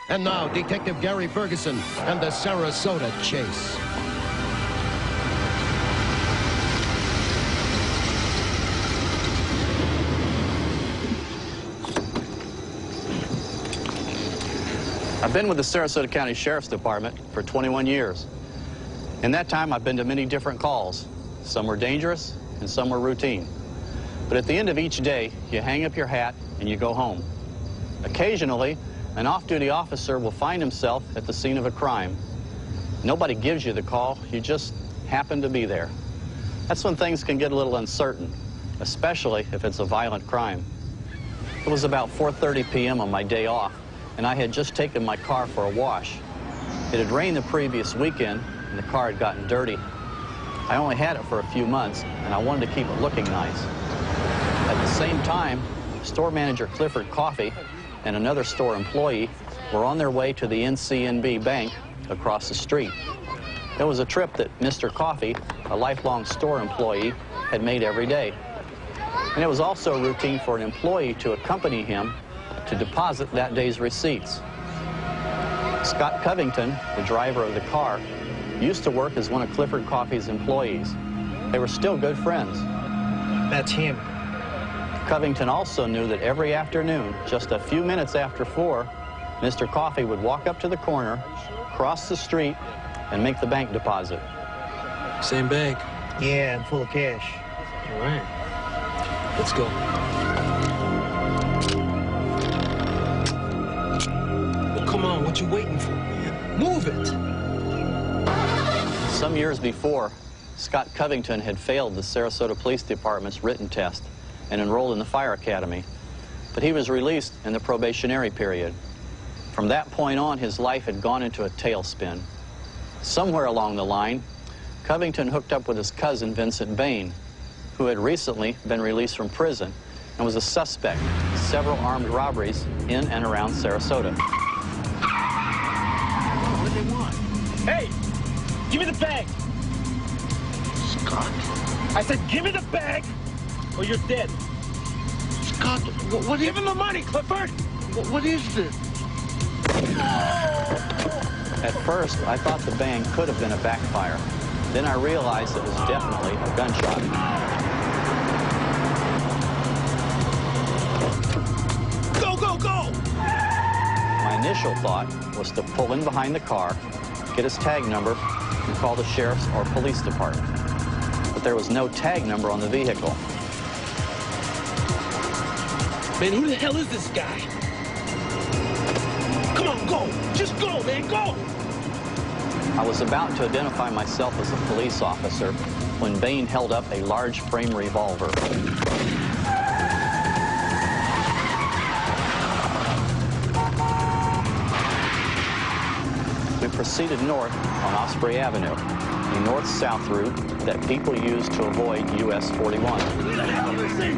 And now, Detective Garry Ferguson and the Sarasota chase. I've been with the Sarasota County Sheriff's Department for 21 years. In that time, I've been to many different calls. Some were dangerous and some were routine. But at the end of each day, you hang up your hat and you go home. Occasionally, an off-duty officer will find himself at the scene of a crime. Nobody gives you the call, you just happen to be there. That's when things can get a little uncertain, especially if it's a violent crime. It was about 4:30 p.m. on my day off, and I had just taken my car for a wash. It had rained the previous weekend, and the car had gotten dirty. I only had it for a few months, and I wanted to keep it looking nice. At the same time, store manager Clifford Coffey and another store employee were on their way to the NCNB bank across the street. It was a trip that Mr. Coffey, a lifelong store employee, had made every day. And it was also routine for an employee to accompany him to deposit that day's receipts. Scott Covington, the driver of the car, used to work as one of Clifford Coffey's employees. They were still good friends. That's him. Covington also knew that every afternoon, just a few minutes after 4, Mr. Coffey would walk up to the corner, cross the street, and make the bank deposit. Same bank? Yeah, and full of cash. All right. Let's go. Well, come on, what you waiting for, man? Move it! Some years before, Scott Covington had failed the Sarasota Police Department's written test and enrolled in the Fire Academy, but he was released in the probationary period. From that point on, his life had gone into a tailspin. Somewhere along the line, Covington hooked up with his cousin, Vincent Bain, who had recently been released from prison and was a suspect in several armed robberies in and around Sarasota. What do they want? Hey, give me the bag. Scott? I said, give me the bag, or you're dead. Scott, what is... Give him the money, Clifford! What is this? At first, I thought the bang could have been a backfire. Then I realized it was definitely a gunshot. Go, go, go! My initial thought was to pull in behind the car, get his tag number, and call the sheriff's or police department. But there was no tag number on the vehicle. Man, who the hell is this guy? Come on, go! Just go, man, go! I was about to identify myself as a police officer when Bain held up a large frame revolver. We proceeded north on Osprey Avenue, a north-south route that people use to avoid US 41. Who the hell is he?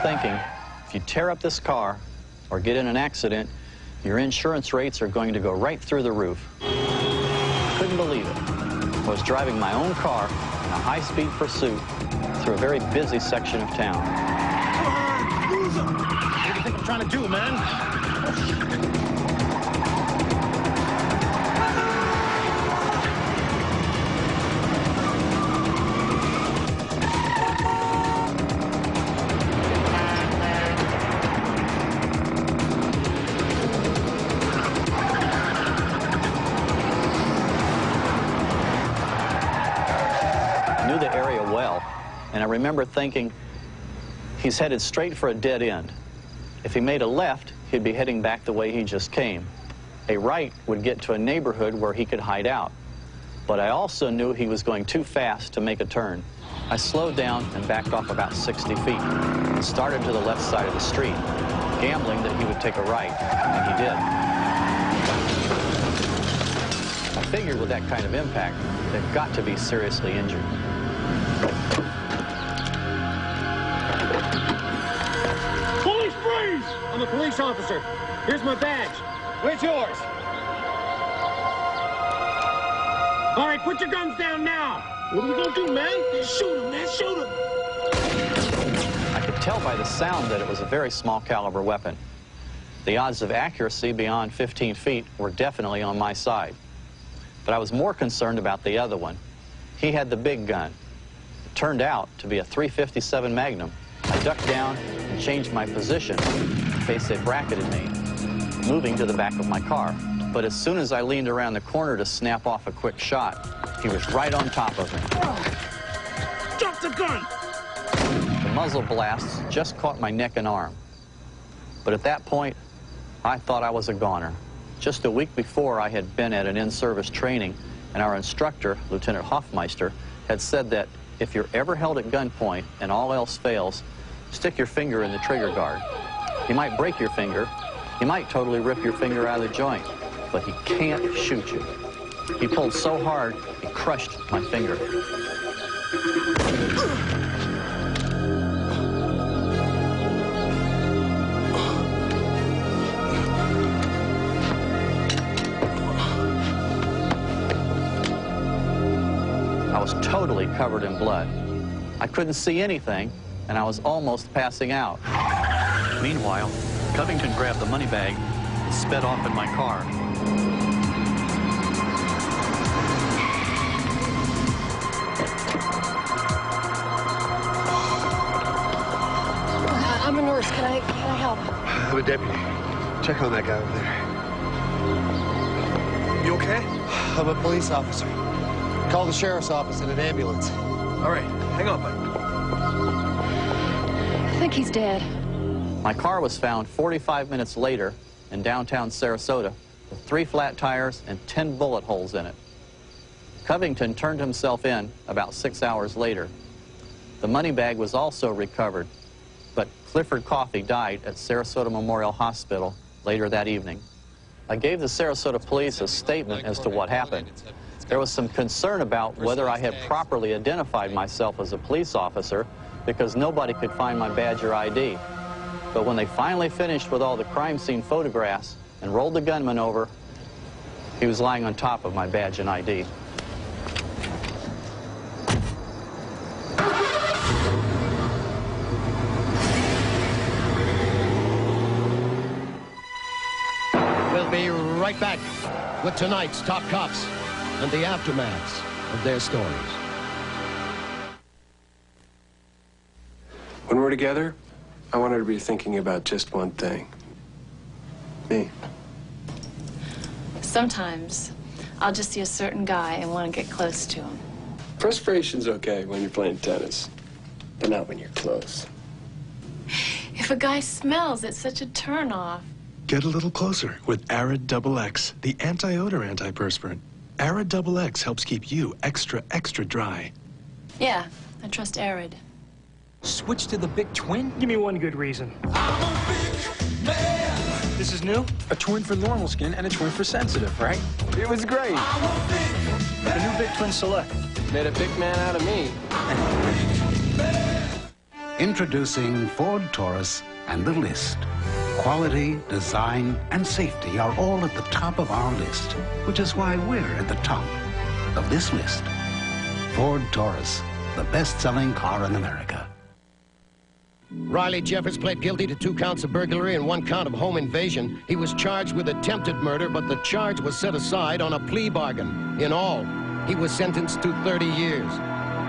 Thinking, if you tear up this car or get in an accident, your insurance rates are going to go right through the roof. Couldn't believe it. I was driving my own car in a high-speed pursuit through a very busy section of town. Come on, lose him! What do you think I'm trying to do, man? And I remember thinking, he's headed straight for a dead end. If he made a left, he'd be heading back the way he just came. A right would get to a neighborhood where he could hide out. But I also knew he was going too fast to make a turn. I slowed down and backed off about 60 feet and started to the left side of the street, gambling that he would take a right, and he did. I figured with that kind of impact, they've got to be seriously injured. Police freeze! I'm a police officer. Here's my badge. Where's yours? All right, put your guns down now. What are we gonna do, man? Shoot him, man, shoot him. I could tell by the sound that it was a very small caliber weapon. The odds of accuracy beyond 15 feet were definitely on my side. But I was more concerned about the other one. He had the big gun. It turned out to be a .357 Magnum. I ducked down and changed my position in case they bracketed me, moving to the back of my car. But as soon as I leaned around the corner to snap off a quick shot, he was right on top of me. Drop the gun! The muzzle blasts just caught my neck and arm. But at that point, I thought I was a goner. Just a week before, I had been at an in-service training, and our instructor, Lieutenant Hoffmeister, had said that if you're ever held at gunpoint and all else fails, stick your finger in the trigger guard. He might break your finger, he might totally rip your finger out of the joint, but he can't shoot you. He pulled so hard, he crushed my finger. I was totally covered in blood. I couldn't see anything, and I was almost passing out. Meanwhile, Covington grabbed the money bag and sped off in my car. I'm a nurse. Can I help? I'm a deputy. Check on that guy over there. You okay? I'm a police officer. Call the sheriff's office in an ambulance. All right, hang on, buddy. I think he's dead. My car was found 45 minutes later in downtown Sarasota with 3 flat tires and 10 bullet holes in it. Covington turned himself in about 6 hours later. The money bag was also recovered, but Clifford Coffey died at Sarasota Memorial Hospital later that evening. I gave the Sarasota police a statement as to what happened. There was some concern about whether I had properly identified myself as a police officer because nobody could find my badge or ID. But when they finally finished with all the crime scene photographs and rolled the gunman over, he was lying on top of my badge and ID. We'll be right back with tonight's top cops and the aftermaths of their stories. When we're together, I want her to be thinking about just one thing. Me. Sometimes I'll just see a certain guy and want to get close to him. Perspiration's okay when you're playing tennis, but not when you're close. If a guy smells, it's such a turn-off. Get a little closer with Arid XX, the anti-odor antiperspirant. Arid XX helps keep you extra dry. Yeah, I trust Arid. Switch to the big twin? Give me one good reason. This is new? A twin for normal skin and a twin for sensitive, right? It was great. The new Big Twin Select. Made a big man out of me. Introducing Ford Taurus and the List. Quality, design, and safety are all at the top of our list, which is why we're at the top of this list. Ford Taurus, the best-selling car in America. Riley Jeffers pled guilty to 2 counts of burglary and 1 count of home invasion. He was charged with attempted murder, but the charge was set aside on a plea bargain. In all, he was sentenced to 30 years.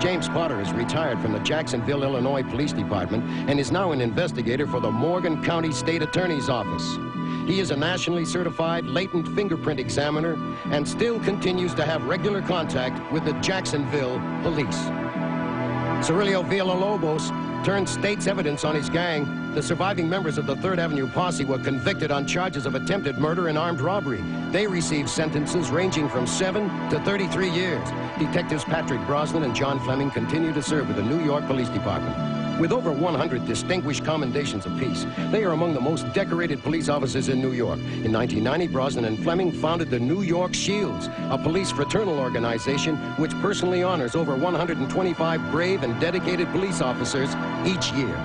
James Potter is retired from the Jacksonville, Illinois Police Department and is now an investigator for the Morgan County State Attorney's Office. He is a nationally certified latent fingerprint examiner and still continues to have regular contact with the Jacksonville police. Cirilio Villalobos turned state's evidence on his gang. The surviving members of the 3rd Avenue posse were convicted on charges of attempted murder and armed robbery. They received sentences ranging from 7 to 33 years. Detectives Patrick Brosnan and John Fleming continue to serve with the New York Police Department. With over 100 distinguished commendations apiece, they are among the most decorated police officers in New York. In 1990, Brosnan and Fleming founded the New York Shields, a police fraternal organization which personally honors over 125 brave and dedicated police officers each year.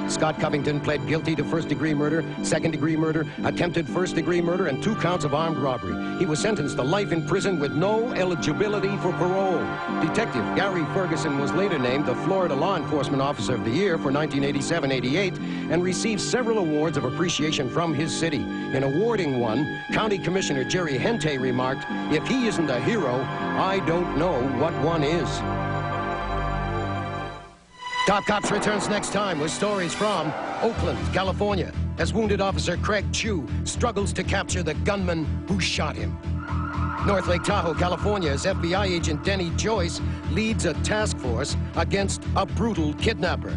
Scott Covington pled guilty to first-degree murder, second-degree murder, attempted first-degree murder, and 2 counts of armed robbery. He was sentenced to life in prison with no eligibility for parole. Detective Garry Ferguson was later named the Florida Law Enforcement Officer of the Year for 1987-88 and received several awards of appreciation from his city. In awarding one, County Commissioner Jerry Hente remarked, "If he isn't a hero, I don't know what one is." Top Cops returns next time with stories from Oakland, California, as wounded officer Craig Chu struggles to capture the gunman who shot him. North Lake Tahoe, California, as FBI agent Denny Joyce leads a task force against a brutal kidnapper.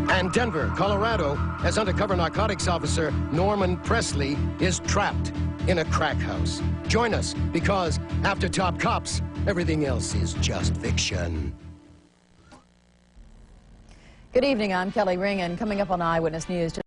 And Denver, Colorado, as undercover narcotics officer Norman Presley is trapped in a crack house. Join us, because after Top Cops, everything else is just fiction. Good evening, I'm Kelly Ring, and coming up on Eyewitness News.